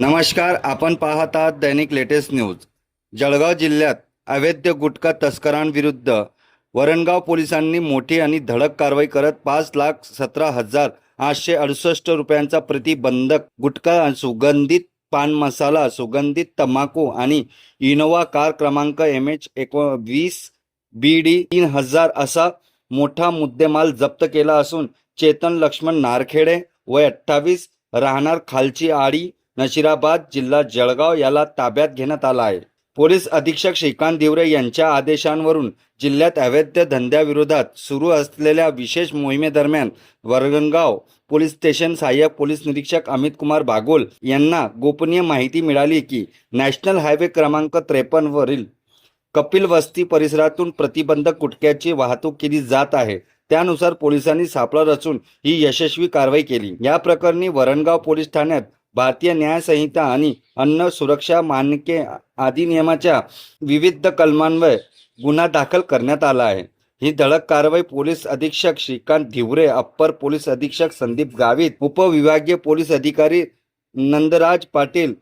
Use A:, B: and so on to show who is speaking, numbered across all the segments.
A: नमस्कार, आपण पाहत आहात दैनिक लेटेस्ट न्यूज। जळगाव जिल्ह्यात अवैध गुटखा तस्करांविरुद्ध वरणगाव पोलिसांनी मोठी आणि धडक कारवाई करत 5,17,868 रुपयांचा प्रतिबंधक गुटखा, सुगंधित पान मसाला, सुगंधित तंबाखू आणि इनोवा कार क्रमांक MH20 BD 3000 असा मोठा मुद्देमाल जप्त केला असून चेतन लक्ष्मण नारखेडे वय 28 राहणार खालची आडी नशिराबाद जिल्हा जळगाव याला ताब्यात घेण्यात आला आहे। पोलीस अधीक्षक श्रीकांत धिवरे यांच्या आदेशांवरून जिल्ह्यात अवैध धंद्याविरोधात सुरू असलेल्या विशेष मोहिमेदरम्यान वरणगाव पोलीस स्टेशन सहाय्यक पोलीस निरीक्षक अमित कुमार बागोल यांना गोपनीय माहिती मिळाली की नॅशनल हायवे क्रमांक 53 वरील कपिल वस्ती परिसरातून प्रतिबंधक गुटख्याची वाहतूक केली जात आहे। त्यानुसार पोलिसांनी सापळा रचून ही यशस्वी कारवाई केली। या प्रकरणी वरणगाव पोलीस ठाण्यात भारतीय न्याय संहिता आणि अन्न सुरक्षा मानके अधिनियमाच्या विविध कलमान्वये गुन्हा दाखल करण्यात आला आहे। ही धडक कारवाई पोलीस अधीक्षक श्रीकांत धिवरे, अप्पर पोलीस अधीक्षक संदीप गावित, उपविभागीय पोलीस अधिकारी नंदराज पाटील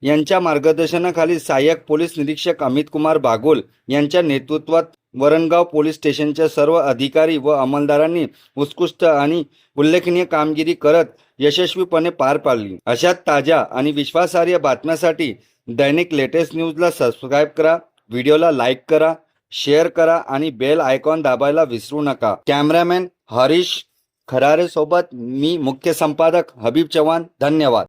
A: यांच्या मार्गदर्शनाखाली सहाय्यक पोलीस निरीक्षक अमित कुमार बागोल यांच्या नेतृत्वात वरणगाव पोलीस स्टेशनच्या सर्व अधिकारी व अंमलदारांनी उत्कृष्ट आणि उल्लेखनीय कामगिरी करत यशस्वीपणे पार पाडली। अशा ताज्या आणि विश्वासार्ह बातम्यांसाठी दैनिक लेटेस्ट न्यूजला सबस्क्राइब करा, व्हिडिओला लाईक करा, शेअर करा आणि बेल आयकॉन दाबायला विसरू नका। कॅमेरामॅन हरीश खरारे सोबत मी मुख्य संपादक हबीब चव्हाण। धन्यवाद।